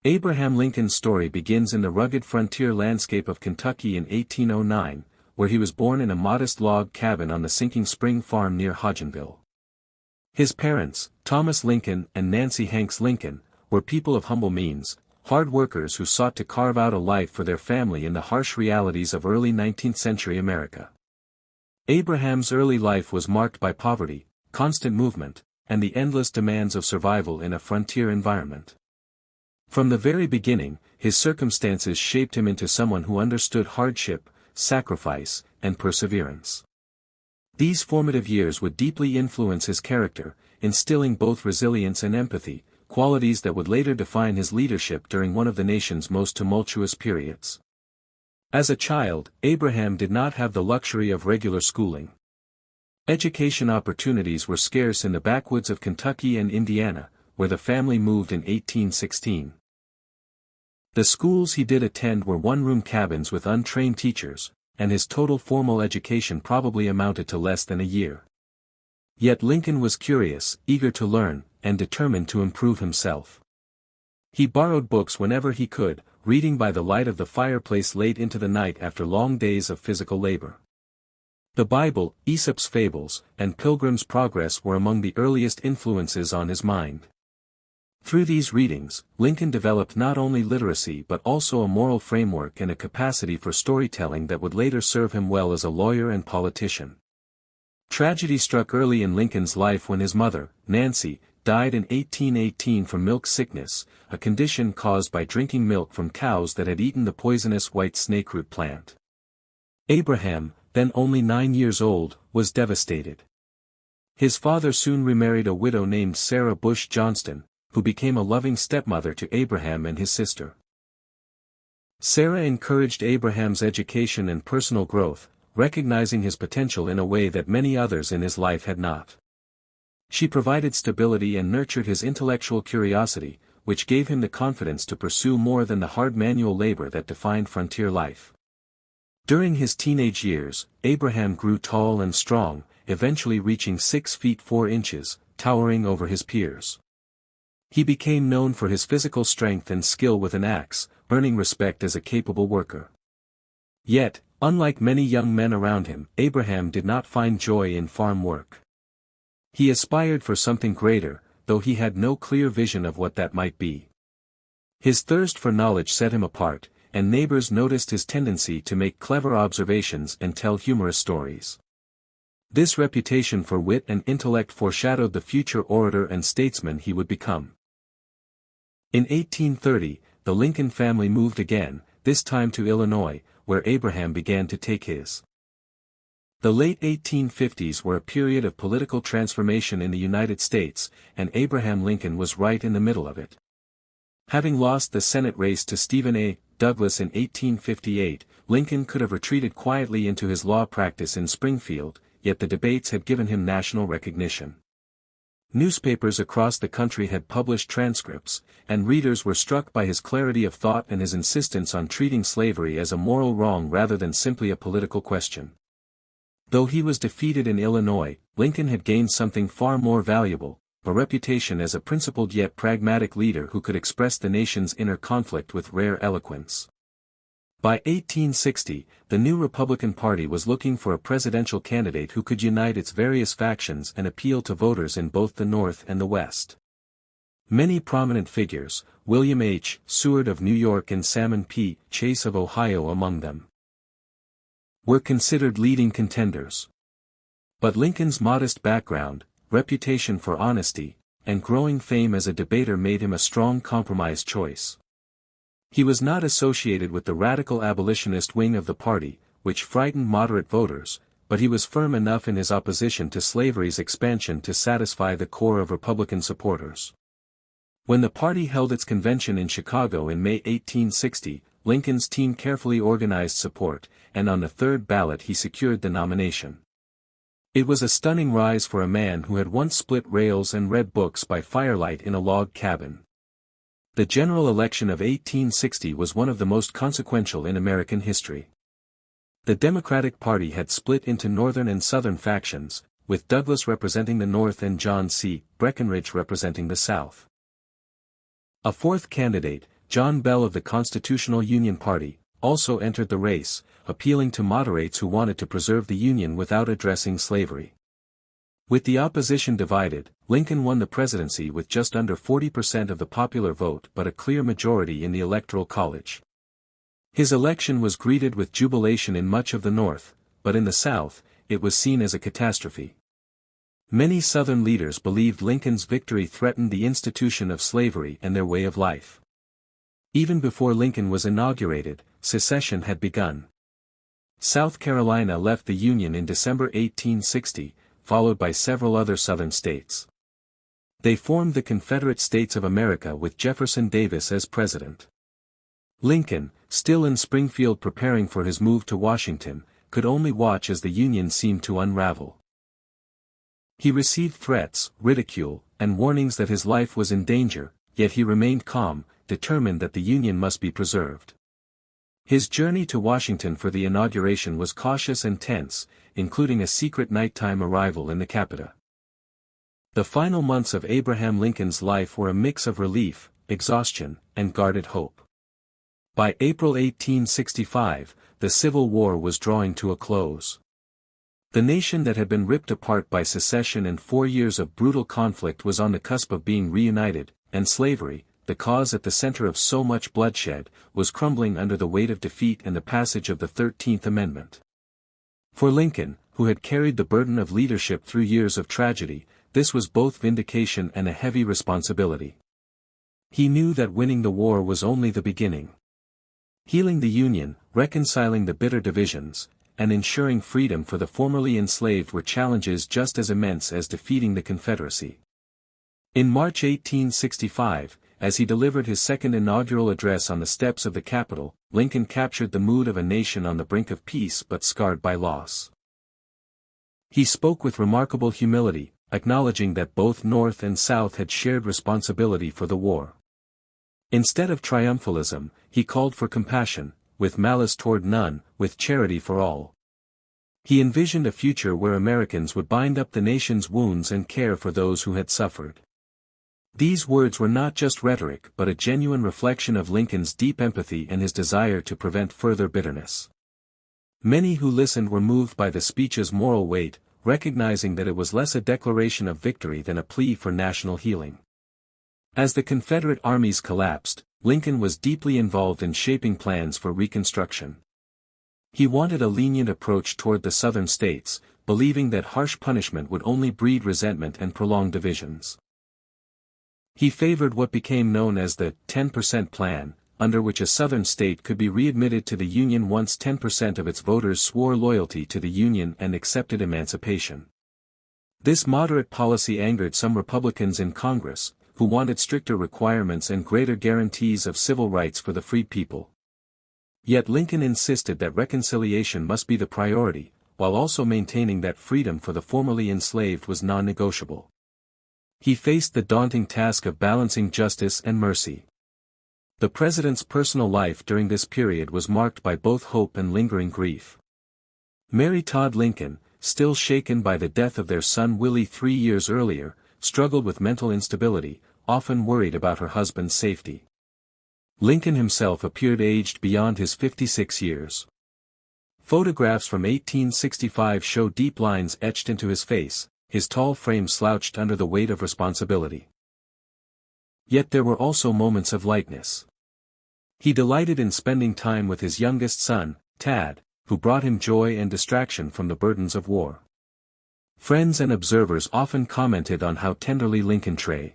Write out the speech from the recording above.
Abraham Lincoln's story begins in the rugged frontier landscape of Kentucky in 1809, where he was born in a modest log cabin on the sinking spring farm near Hodgenville. His parents, Thomas Lincoln and Nancy Hanks Lincoln, were people of humble means, hard workers who sought to carve out a life for their family in the harsh realities of early 19th century America. Abraham's early life was marked by poverty, constant movement, and the endless demands of survival in a frontier environment. From the very beginning, his circumstances shaped him into someone who understood hardship, sacrifice, and perseverance. These formative years would deeply influence his character, instilling both resilience and empathy, qualities that would later define his leadership during one of the nation's most tumultuous periods. As a child, Abraham did not have the luxury of regular schooling. Education opportunities were scarce in the backwoods of Kentucky and Indiana, where the family moved in 1816. The schools he did attend were one-room cabins with untrained teachers, and his total formal education probably amounted to less than a year. Yet Lincoln was curious, eager to learn, and determined to improve himself. He borrowed books whenever he could, reading by the light of the fireplace late into the night after long days of physical labor. The Bible, Aesop's Fables, and Pilgrim's Progress were among the earliest influences on his mind. Through these readings, Lincoln developed not only literacy but also a moral framework and a capacity for storytelling that would later serve him well as a lawyer and politician. Tragedy struck early in Lincoln's life when his mother, Nancy, died in 1818 from milk sickness, a condition caused by drinking milk from cows that had eaten the poisonous white snakeroot plant. Abraham, then only 9 years old, was devastated. His father soon remarried a widow named Sarah Bush Johnston, who became a loving stepmother to Abraham and his sister. Sarah encouraged Abraham's education and personal growth, recognizing his potential in a way that many others in his life had not. She provided stability and nurtured his intellectual curiosity, which gave him the confidence to pursue more than the hard manual labor that defined frontier life. During his teenage years, Abraham grew tall and strong, eventually reaching 6 feet 4 inches, towering over his peers. He became known for his physical strength and skill with an axe, earning respect as a capable worker. Yet, unlike many young men around him, Abraham did not find joy in farm work. He aspired for something greater, though he had no clear vision of what that might be. His thirst for knowledge set him apart, and neighbors noticed his tendency to make clever observations and tell humorous stories. This reputation for wit and intellect foreshadowed the future orator and statesman he would become. In 1830, the Lincoln family moved again, this time to Illinois, where Abraham began to take his. The late 1850s were a period of political transformation in the United States, and Abraham Lincoln was right in the middle of it. Having lost the Senate race to Stephen A. Douglas in 1858, Lincoln could have retreated quietly into his law practice in Springfield, yet the debates had given him national recognition. Newspapers across the country had published transcripts, and readers were struck by his clarity of thought and his insistence on treating slavery as a moral wrong rather than simply a political question. Though he was defeated in Illinois, Lincoln had gained something far more valuable, a reputation as a principled yet pragmatic leader who could express the nation's inner conflict with rare eloquence. By 1860, the new Republican Party was looking for a presidential candidate who could unite its various factions and appeal to voters in both the North and the West. Many prominent figures, William H. Seward of New York and Salmon P. Chase of Ohio among them, were considered leading contenders. But Lincoln's modest background, reputation for honesty, and growing fame as a debater made him a strong compromise choice. He was not associated with the radical abolitionist wing of the party, which frightened moderate voters, but he was firm enough in his opposition to slavery's expansion to satisfy the core of Republican supporters. When the party held its convention in Chicago in May 1860, Lincoln's team carefully organized support, and on the third ballot he secured the nomination. It was a stunning rise for a man who had once split rails and read books by firelight in a log cabin. The general election of 1860 was one of the most consequential in American history. The Democratic Party had split into Northern and Southern factions, with Douglas representing the North and John C. Breckinridge representing the South. A fourth candidate, John Bell of the Constitutional Union Party, also entered the race, appealing to moderates who wanted to preserve the Union without addressing slavery. With the opposition divided, Lincoln won the presidency with just under 40% of the popular vote but a clear majority in the Electoral College. His election was greeted with jubilation in much of the North, but in the South, it was seen as a catastrophe. Many Southern leaders believed Lincoln's victory threatened the institution of slavery and their way of life. Even before Lincoln was inaugurated, secession had begun. South Carolina left the Union in December 1860, followed by several other Southern states. They formed the Confederate States of America with Jefferson Davis as president. Lincoln, still in Springfield preparing for his move to Washington, could only watch as the Union seemed to unravel. He received threats, ridicule, and warnings that his life was in danger, yet he remained calm, determined that the Union must be preserved. His journey to Washington for the inauguration was cautious and tense, including a secret nighttime arrival in the Capitol. The final months of Abraham Lincoln's life were a mix of relief, exhaustion, and guarded hope. By April 1865, the Civil War was drawing to a close. The nation that had been ripped apart by secession and 4 years of brutal conflict was on the cusp of being reunited, and slavery, the cause at the center of so much bloodshed, was crumbling under the weight of defeat and the passage of the 13th Amendment. For Lincoln, who had carried the burden of leadership through years of tragedy, this was both vindication and a heavy responsibility. He knew that winning the war was only the beginning. Healing the Union, reconciling the bitter divisions, and ensuring freedom for the formerly enslaved were challenges just as immense as defeating the Confederacy. In March 1865, as he delivered his second inaugural address on the steps of the Capitol, Lincoln captured the mood of a nation on the brink of peace but scarred by loss. He spoke with remarkable humility, acknowledging that both North and South had shared responsibility for the war. Instead of triumphalism, he called for compassion, with malice toward none, with charity for all. He envisioned a future where Americans would bind up the nation's wounds and care for those who had suffered. These words were not just rhetoric but a genuine reflection of Lincoln's deep empathy and his desire to prevent further bitterness. Many who listened were moved by the speech's moral weight, recognizing that it was less a declaration of victory than a plea for national healing. As the Confederate armies collapsed, Lincoln was deeply involved in shaping plans for Reconstruction. He wanted a lenient approach toward the Southern states, believing that harsh punishment would only breed resentment and prolong divisions. He favored what became known as the 10% Plan, under which a Southern state could be readmitted to the Union once 10% of its voters swore loyalty to the Union and accepted emancipation. This moderate policy angered some Republicans in Congress, who wanted stricter requirements and greater guarantees of civil rights for the freed people. Yet Lincoln insisted that reconciliation must be the priority, while also maintaining that freedom for the formerly enslaved was non-negotiable. He faced the daunting task of balancing justice and mercy. The president's personal life during this period was marked by both hope and lingering grief. Mary Todd Lincoln, still shaken by the death of their son Willie 3 years earlier, struggled with mental instability, often worried about her husband's safety. Lincoln himself appeared aged beyond his 56 years. Photographs from 1865 show deep lines etched into his face, his tall frame slouched under the weight of responsibility. Yet there were also moments of lightness. He delighted in spending time with his youngest son, Tad, who brought him joy and distraction from the burdens of war. Friends and observers often commented on how tenderly Lincoln treated